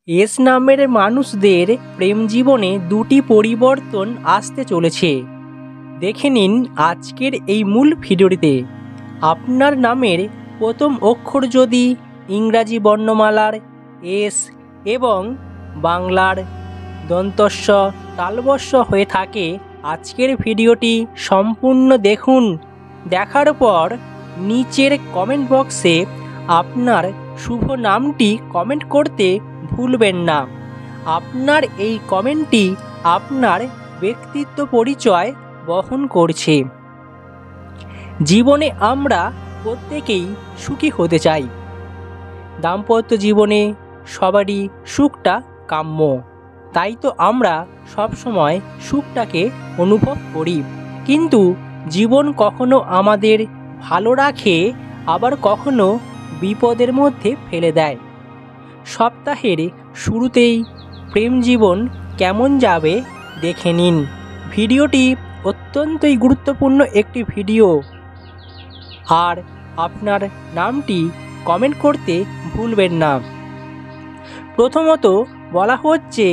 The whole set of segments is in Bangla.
এস নামের মানুষদের প্রেম জীবনে দুটি পরিবর্তন আসতে চলেছে। দেখে নিন আজকের এই মূল ভিডিওটিতে। আপনার নামের প্রথম অক্ষর যদি ইংরাজি বর্ণমালার এস এবং বাংলার দন্তস্ব তালবস্য হয়ে থাকে, আজকের ভিডিওটি সম্পূর্ণ দেখুন। দেখার পর নিচের কমেন্ট বক্সে আপনার শুভ নামটি কমেন্ট করতে ভুলবেন না। আপনার এই কমেন্টটি আপনার ব্যক্তিত্ব পরিচয় বহন করছে। জীবনে আমরা প্রত্যেকেই সুখী হতে চাই। দাম্পত্য জীবনে সবারই সুখটা কাম্য, তাই তো আমরা সবসময় সুখটাকে অনুভব করি। কিন্তু জীবন কখনো আমাদের ভালো রাখে, আবার কখনো বিপদের মধ্যে ফেলে দেয়। সপ্তাহের শুরুতেই প্রেম জীবন কেমন যাবে দেখে নিন। ভিডিওটি অত্যন্তই গুরুত্বপূর্ণ একটি ভিডিও, আর আপনার নামটি কমেন্ট করতে ভুলবেন না। প্রথমত বলা হচ্ছে,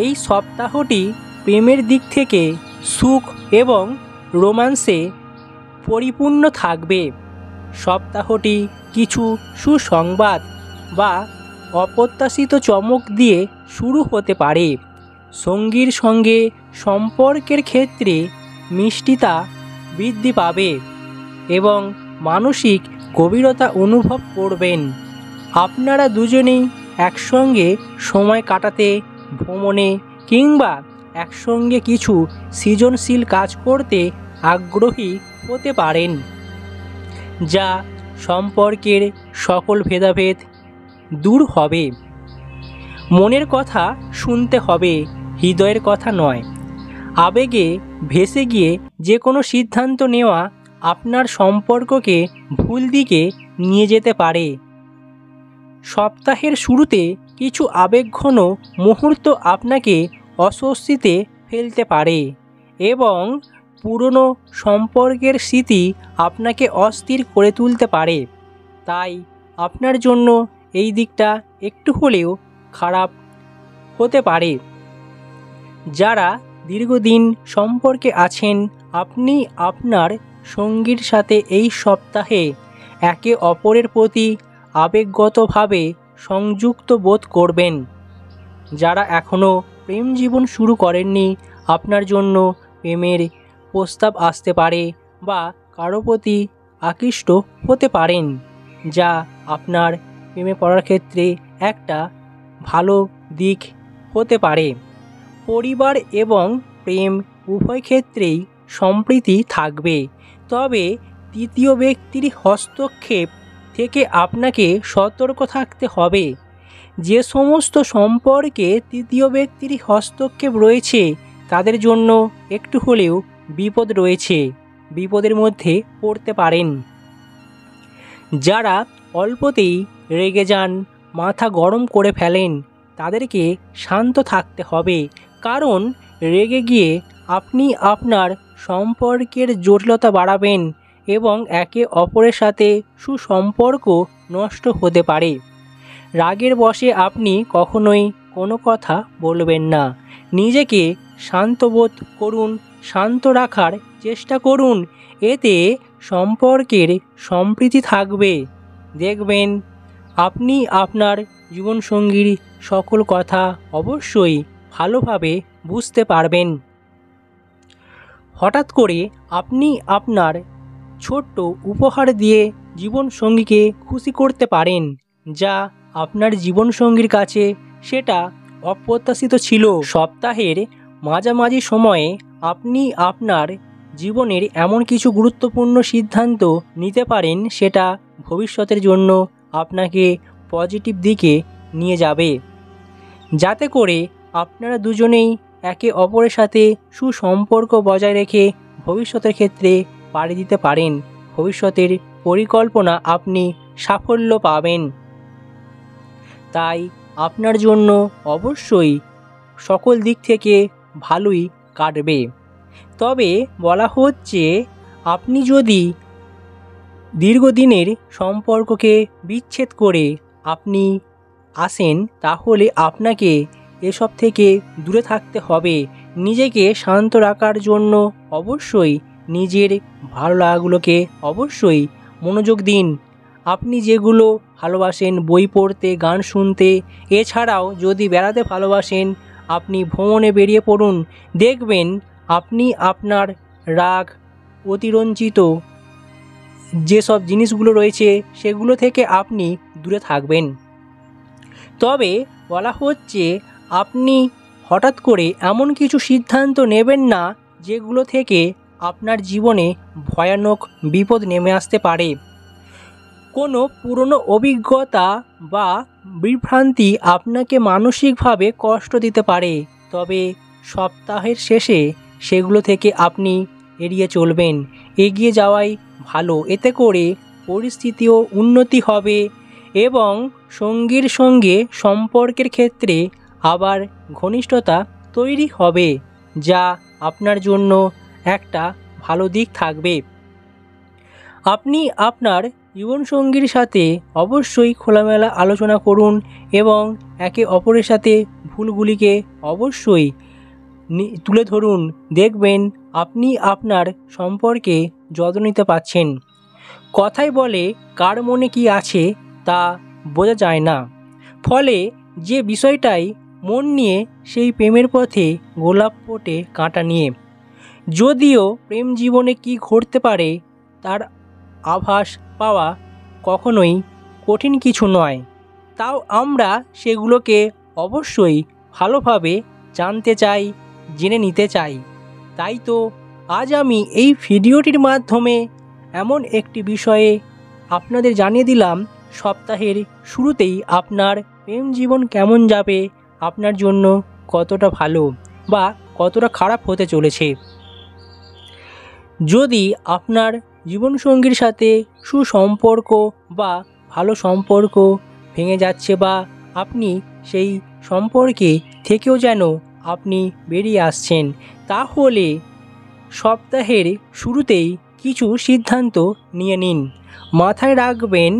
এই সপ্তাহটি প্রেমের দিক থেকে সুখ এবং রোম্যান্সে পরিপূর্ণ থাকবে। সপ্তাহটি কিছু সুসংবাদ বা অপ্রত্যাশিত চমক দিয়ে শুরু হতে পারে। সঙ্গীর সঙ্গে সম্পর্কের ক্ষেত্রে মিষ্টিতা বৃদ্ধি পাবে এবং মানসিক গভীরতা অনুভব করবেন। আপনারা দুজনেই একসঙ্গে সময় কাটাতে, ভ্রমণে কিংবা একসঙ্গে কিছু সৃজনশীল কাজ করতে আগ্রহী হতে পারেন, যা সম্পর্কের সকল ভেদাভেদ দূর হবে। মনের কথা শুনতে হবে, হৃদয়ের কথা নয়। আবেগে ভেসে গিয়ে যে কোনো সিদ্ধান্ত নেওয়া আপনার সম্পর্ককে ভুল দিকে নিয়ে যেতে পারে। সপ্তাহের শুরুতে কিছু আবেগঘন মুহূর্ত আপনাকে অস্বস্তিতে ফেলতে পারে এবং পুরনো সম্পর্কের স্মৃতি আপনাকে অস্থির করে তুলতে পারে। তাই আপনার জন্য এই দিকটা একটু হলেও খারাপ হতে পারে। যারা দীর্ঘদিন সম্পর্কে আছেন, আপনি আপনার সঙ্গীর সাথে এই সপ্তাহে একে অপরের প্রতি আবেগগতভাবে সংযুক্ত বোধ করবেন। যারা এখনও প্রেম জীবন শুরু করেননি, আপনার জন্য প্রেমের প্রস্তাব আসতে পারে বা কারো প্রতি আকৃষ্ট হতে পারেন, যা আপনার প্রেমে পড়ার ক্ষেত্রে একটা ভালো দিক হতে পারে। পরিবার এবং প্রেম উভয় ক্ষেত্রেই সম্প্রীতি থাকবে, তবে তৃতীয় ব্যক্তির হস্তক্ষেপ থেকে আপনাকে সতর্ক থাকতে হবে। যে সমস্ত সম্পর্কে তৃতীয় ব্যক্তির হস্তক্ষেপ রয়েছে, তাদের জন্য একটু হলেও বিপদ রয়েছে, বিপদের মধ্যে পড়তে পারেন। যারা অল্পতেই রেগে যান, মাথা গরম করে ফেলেন, তাদেরকে শান্ত থাকতে হবে, কারণ রেগে গিয়ে আপনি আপনার সম্পর্কের জটিলতা বাড়াবেন এবং একে অপরের সাথে সুসম্পর্ক নষ্ট হতে পারে। রাগের বশে আপনি কখনোই কোনো কথা বলবেন না। নিজেকে শান্ত বোধ করুন, শান্ত রাখার চেষ্টা করুন, এতে সম্পর্কের সম্প্রীতি থাকবে। দেখবেন আপনি আপনার জীবনসঙ্গীর সকল কথা অবশ্যই ভালোভাবে বুঝতে পারবেন। হঠাৎ করে আপনি আপনার ছোট্ট উপহার দিয়ে জীবনসঙ্গীকে খুশি করতে পারেন, যা আপনার জীবনসঙ্গীর কাছে সেটা অপ্রত্যাশিত ছিল। সপ্তাহের মাঝামাঝি সময়ে আপনি আপনার জীবনের এমন কিছু গুরুত্বপূর্ণ সিদ্ধান্ত নিতে পারেন, সেটা ভবিষ্যতের জন্য আপনাকে পজিটিভ দিকে নিয়ে যাবে, যাতে করে আপনারা দুজনেই একে অপরের সাথে সুসম্পর্ক বজায় রেখে ভবিষ্যতের ক্ষেত্রে পাড়ি দিতে পারেন। ভবিষ্যতের পরিকল্পনা আপনি সাফল্য পাবেন। তাই আপনার জন্য অবশ্যই সকল দিক থেকে ভালোই কাটবে। তবে বলা হচ্ছে, আপনি যদি দীর্ঘদিনের সম্পর্ককে বিচ্ছেদ করে আপনি আসেন তাহলে আপনাকে এসব থেকে দূরে থাকতে হবে। নিজেকে শান্ত রাখার জন্য অবশ্যই নিজের ভালো লাগাগুলোকে অবশ্যই মনোযোগ দিন। আপনি যেগুলো ভালোবাসেন, বই পড়তে, গান শুনতে, এছাড়াও যদি বেড়াতে ভালোবাসেন, আপনি ভ্রমণে বেরিয়ে পড়ুন। দেখবেন আপনি আপনার রাগ, অতিরঞ্জিত যেসব জিনিসগুলো রয়েছে সেগুলো থেকে আপনি দূরে থাকবেন। তবে বলা হচ্ছে আপনি হঠাৎ করে এমন কিছু সিদ্ধান্ত নেবেন না যেগুলো থেকে আপনার জীবনে ভয়ানক বিপদ নেমে আসতে পারে। কোনো পুরনো অভিজ্ঞতা বা বিভ্রান্তি আপনাকে মানসিকভাবে কষ্ট দিতে পারে, তবে সপ্তাহের শেষে সেগুলো থেকে আপনি এড়িয়ে চলবেন। এগিয়ে যাওয়াই ভালো, এতে করে পরিস্থিতিও উন্নতি হবে এবং সঙ্গীর সঙ্গে সম্পর্কের ক্ষেত্রে আবার ঘনিষ্ঠতা তৈরি হবে, যা আপনার জন্য একটা ভালো দিক থাকবে। আপনি আপনার জীবনসঙ্গীর সাথে অবশ্যই খোলামেলা আলোচনা করুন এবং একে অপরের সাথে ভুলগুলিকে অবশ্যই তুলে ধরুন। দেখবেন আপনি আপনার সম্পর্কে যত্ন নিতে পারছেন। কথায় বলে কার মনে কি আছে তা বোঝা যায় না, ফলে যে বিষয়টাই মন নিয়ে সেই প্রেমের পথে গোলাপ ফোটে কাঁটা নিয়ে। যদিও প্রেম জীবনে কি ঘটতে পারে তার আভাস পাওয়া কখনোই কঠিন কিছু নয়, তাও আমরা সেগুলোকে অবশ্যই ভালোভাবে জানতে চাই, জেনে নিতে চাই। তাই তো আজ আমি এই ভিডিওটির মাধ্যমে এমন একটি বিষয়ে আপনাদের জানিয়ে দিলাম, সপ্তাহের শুরুতেই আপনার প্রেম জীবন কেমন যাবে, আপনার জন্য কতটা ভালো বা কতটা খারাপ হতে চলেছে। যদি আপনার জীবনসঙ্গীর সাথে সুসম্পর্ক বা ভালো সম্পর্ক ভেঙে যাচ্ছে বা আপনি সেই সম্পর্কে থেকেও যেন আপনি বেরিয়ে আসছেন, তাহলে সপ্তাহের শুরুতেই কিছু সিদ্ধান্ত নিয়ে নিন। মাথায় রাখবেন,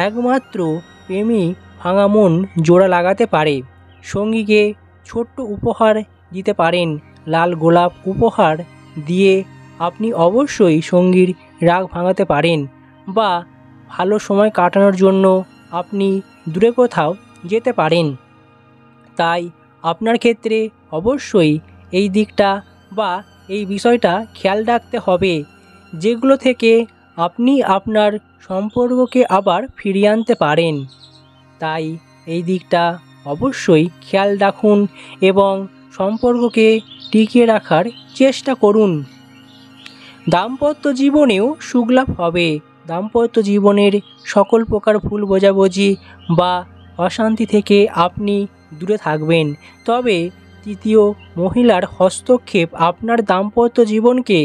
একমাত্র প্রেমই ভাঙা মন জোড়া লাগাতে পারে। সঙ্গীকে ছোট্ট উপহার দিতে পারেন। লাল গোলাপ উপহার দিয়ে আপনি অবশ্যই সঙ্গীর রাগ ভাঙাতে পারেন, বা ভালো সময় কাটানোর জন্য আপনি দূরে কোথাও যেতে পারেন। তাই আপনার ক্ষেত্রে অবশ্যই এই দিকটা বা এই বিষয়টা খেয়াল রাখতে হবে, যেগুলো থেকে আপনি আপনার সম্পর্ককে আবার ফিরিয়ে আনতে পারেন। তাই এই দিকটা অবশ্যই খেয়াল রাখুন এবং সম্পর্ককে টিকিয়ে রাখার চেষ্টা করুন। দাম্পত্য জীবনেও সুখলাভ হবে। দাম্পত্য জীবনের সকল প্রকার ভুল বোঝাবুঝি বা অশান্তি থেকে আপনি দূরে থাকবেন। তবে তৃতীয় মহিলার হস্তক্ষেপ আপনার দাম্পত্য জীবনকে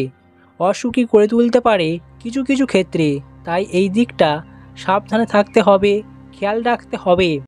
অসুখী করে তুলতে পারে কিছু কিছু ক্ষেত্রে। তাই এই দিকটা সাবধানে থাকতে হবে, খেয়াল রাখতে হবে।